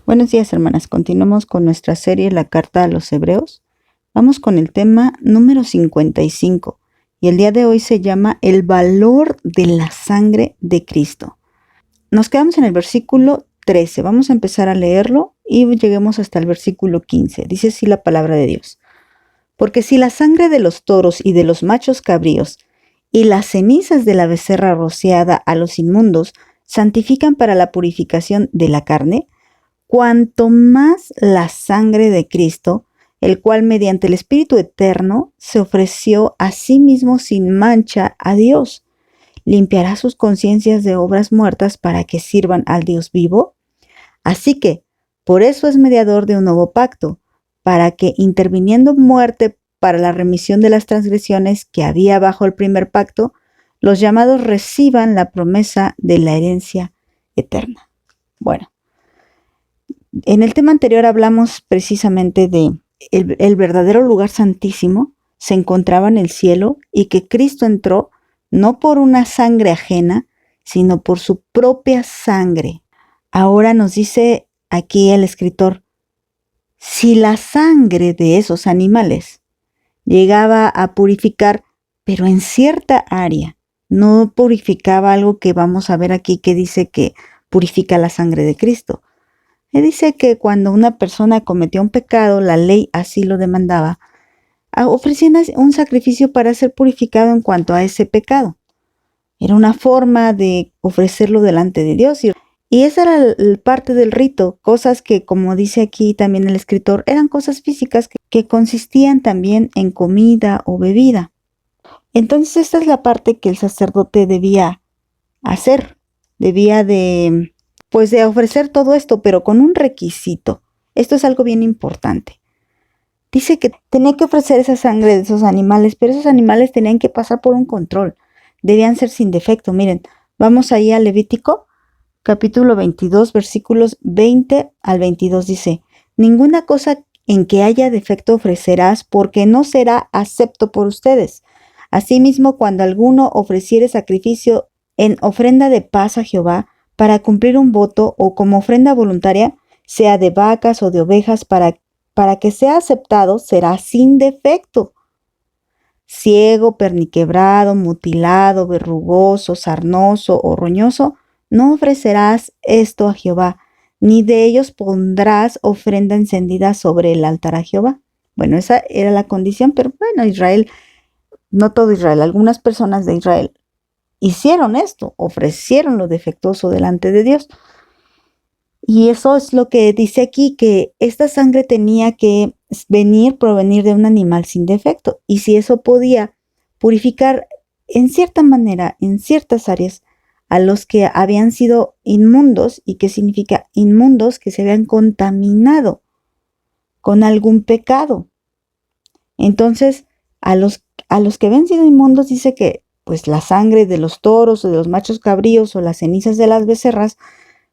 Buenos días, hermanas. Continuamos con nuestra serie La Carta a los Hebreos. Vamos con el tema número 55 y el día de hoy se llama El valor de la sangre de Cristo. Nos quedamos en el versículo 13. Vamos a empezar a leerlo y lleguemos hasta el versículo 15. Dice así la palabra de Dios. Porque si la sangre de los toros y de los machos cabríos y las cenizas de la becerra rociada a los inmundos santifican para la purificación de la carne, cuanto más la sangre de Cristo, el cual mediante el Espíritu Eterno se ofreció a sí mismo sin mancha a Dios, limpiará sus conciencias de obras muertas para que sirvan al Dios vivo. Así que, por eso es mediador de un nuevo pacto, para que, interviniendo muerte para la remisión de las transgresiones que había bajo el primer pacto, los llamados reciban la promesa de la herencia eterna. Bueno. En el tema anterior hablamos precisamente de el verdadero lugar santísimo se encontraba en el cielo y que Cristo entró no por una sangre ajena, sino por su propia sangre. Ahora nos dice aquí el escritor, si la sangre de esos animales llegaba a purificar, pero en cierta área, no purificaba algo que vamos a ver aquí que dice que purifica la sangre de Cristo. Dice que cuando una persona cometía un pecado, la ley así lo demandaba, ofrecían un sacrificio para ser purificado en cuanto a ese pecado. Era una forma de ofrecerlo delante de Dios y esa era parte del rito, cosas que, como dice aquí también el escritor, eran cosas físicas que consistían también en comida o bebida. Entonces esta es la parte que el sacerdote debía hacer, debía de ofrecer todo esto, pero con un requisito. Esto es algo bien importante. Dice que tenía que ofrecer esa sangre de esos animales, pero esos animales tenían que pasar por un control. Debían ser sin defecto. Miren, vamos ahí a Levítico, capítulo 22, versículos 20 al 22. Dice, ninguna cosa en que haya defecto ofrecerás, porque no será acepto por ustedes. Asimismo, cuando alguno ofreciere sacrificio en ofrenda de paz a Jehová, para cumplir un voto o como ofrenda voluntaria, sea de vacas o de ovejas, para que sea aceptado, será sin defecto. Ciego, perniquebrado, mutilado, verrugoso, sarnoso o roñoso, no ofrecerás esto a Jehová, ni de ellos pondrás ofrenda encendida sobre el altar a Jehová. Bueno, esa era la condición, pero bueno, Israel, no todo Israel, algunas personas de Israel hicieron esto, ofrecieron lo defectuoso delante de Dios. Y eso es lo que dice aquí, que esta sangre tenía que provenir de un animal sin defecto. Y si eso podía purificar en cierta manera, en ciertas áreas, a los que habían sido inmundos, ¿y qué significa inmundos? Que se habían contaminado con algún pecado. Entonces, a los que habían sido inmundos dice que pues la sangre de los toros o de los machos cabríos o las cenizas de las becerras,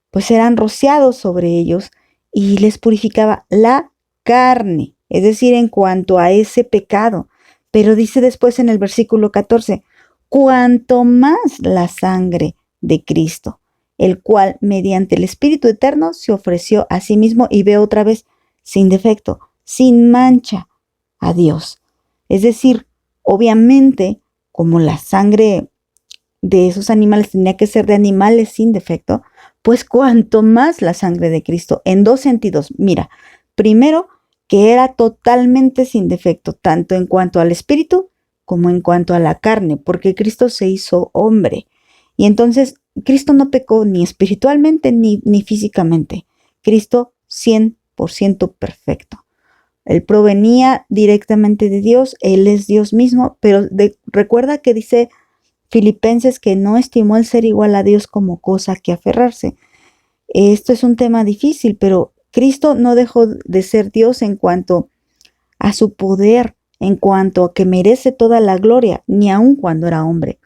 pues eran rociados sobre ellos y les purificaba la carne, es decir, en cuanto a ese pecado. Pero dice después en el versículo 14, cuanto más la sangre de Cristo, el cual mediante el Espíritu Eterno se ofreció a sí mismo, y ve otra vez, sin defecto, sin mancha a Dios. Es decir, obviamente, como la sangre de esos animales tenía que ser de animales sin defecto, pues cuanto más la sangre de Cristo, en dos sentidos. Mira, primero, que era totalmente sin defecto, tanto en cuanto al espíritu como en cuanto a la carne, porque Cristo se hizo hombre. Y entonces, Cristo no pecó ni espiritualmente ni físicamente. Cristo 100% perfecto. Él provenía directamente de Dios, Él es Dios mismo, pero recuerda que dice Filipenses que no estimó el ser igual a Dios como cosa que aferrarse. Esto es un tema difícil, pero Cristo no dejó de ser Dios en cuanto a su poder, en cuanto a que merece toda la gloria, ni aun cuando era hombre.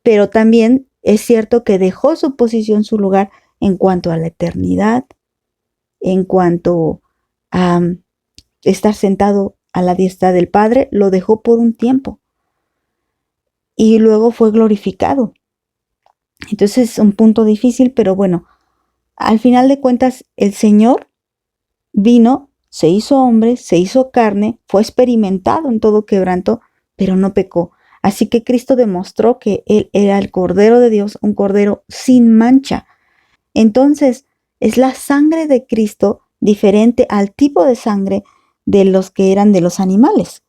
Pero también es cierto que dejó su posición, su lugar, en cuanto a la eternidad, en cuanto a estar sentado a la diestra del Padre, lo dejó por un tiempo y luego fue glorificado. Entonces es un punto difícil, pero bueno, al final de cuentas, el Señor vino, se hizo hombre, se hizo carne, fue experimentado en todo quebranto, pero no pecó. Así que Cristo demostró que Él era el Cordero de Dios, un Cordero sin mancha. Entonces, es la sangre de Cristo diferente al tipo de sangre de los que eran de los animales.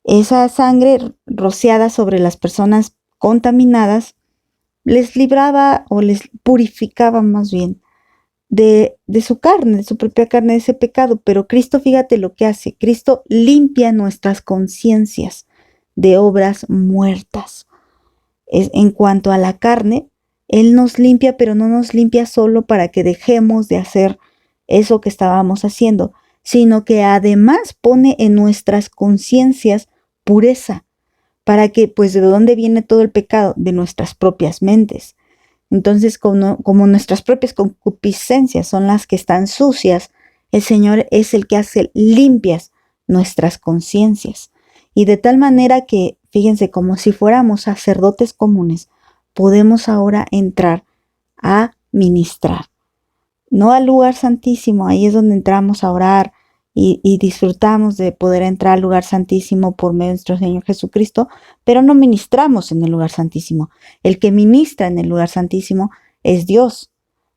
Esa sangre rociada sobre las personas contaminadas les libraba o les purificaba más bien de su carne, de su propia carne, de ese pecado. Pero Cristo, fíjate lo que hace. Cristo limpia nuestras conciencias de obras muertas. En cuanto a la carne, Él nos limpia, pero no nos limpia solo para que dejemos de hacer eso que estábamos haciendo, sino que además pone en nuestras conciencias pureza, para que, pues, ¿de dónde viene todo el pecado? De nuestras propias mentes. Entonces, como nuestras propias concupiscencias son las que están sucias, el Señor es el que hace limpias nuestras conciencias. Y de tal manera que, fíjense, como si fuéramos sacerdotes comunes, podemos ahora entrar a ministrar. No al lugar santísimo, ahí es donde entramos a orar y disfrutamos de poder entrar al lugar santísimo por medio de nuestro Señor Jesucristo, pero no ministramos en el lugar santísimo. El que ministra en el lugar santísimo es Dios,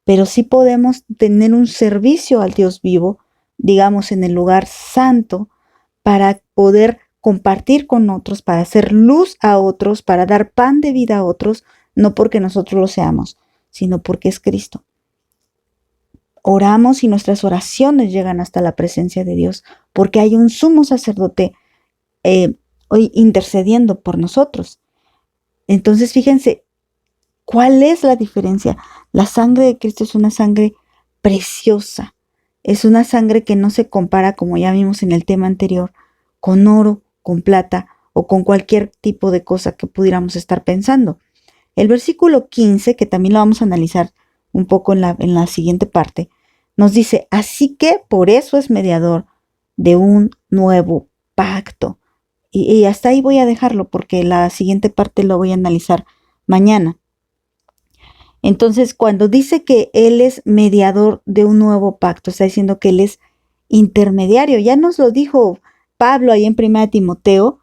pero sí podemos tener un servicio al Dios vivo, digamos, en el lugar santo, para poder compartir con otros, para hacer luz a otros, para dar pan de vida a otros, no porque nosotros lo seamos, sino porque es Cristo. Oramos y nuestras oraciones llegan hasta la presencia de Dios, porque hay un sumo sacerdote hoy intercediendo por nosotros. Entonces, fíjense, ¿cuál es la diferencia? La sangre de Cristo es una sangre preciosa, es una sangre que no se compara, como ya vimos en el tema anterior, con oro, con plata o con cualquier tipo de cosa que pudiéramos estar pensando. El versículo 15, que también lo vamos a analizar un poco en la siguiente parte, nos dice, así que por eso es mediador de un nuevo pacto. Y hasta ahí voy a dejarlo porque la siguiente parte lo voy a analizar mañana. Entonces, cuando dice que Él es mediador de un nuevo pacto, está diciendo que Él es intermediario. Ya nos lo dijo Pablo ahí en 1 Timoteo,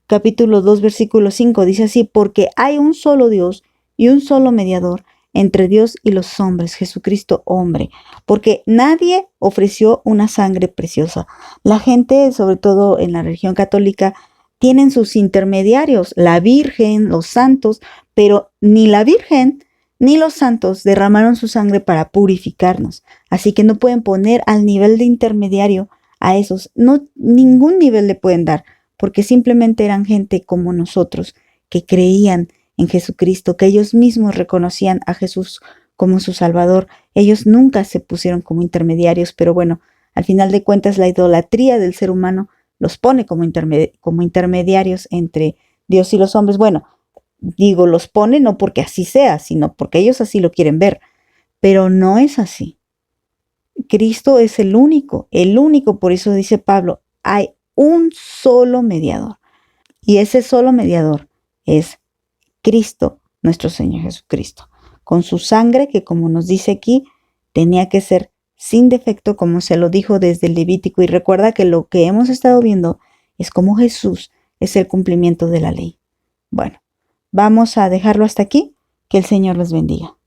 capítulo 2, versículo 5. Dice así, porque hay un solo Dios y un solo mediador entre Dios y los hombres, Jesucristo hombre, porque nadie ofreció una sangre preciosa. La gente, sobre todo en la religión católica, tienen sus intermediarios, la Virgen, los santos, pero ni la Virgen ni los santos derramaron su sangre para purificarnos. Así que no pueden poner al nivel de intermediario a esos, no, ningún nivel le pueden dar, porque simplemente eran gente como nosotros, que creían en Jesucristo, que ellos mismos reconocían a Jesús como su Salvador. Ellos nunca se pusieron como intermediarios, pero bueno, al final de cuentas la idolatría del ser humano los pone como intermediarios entre Dios y los hombres. Bueno, digo, los pone no porque así sea, sino porque ellos así lo quieren ver, pero no es así. Cristo es el único, por eso dice Pablo, hay un solo mediador. Y ese solo mediador es Cristo, nuestro Señor Jesucristo, con su sangre que, como nos dice aquí, tenía que ser sin defecto, como se lo dijo desde el Levítico. Y recuerda que lo que hemos estado viendo es cómo Jesús es el cumplimiento de la ley. Bueno, vamos a dejarlo hasta aquí. Que el Señor les bendiga.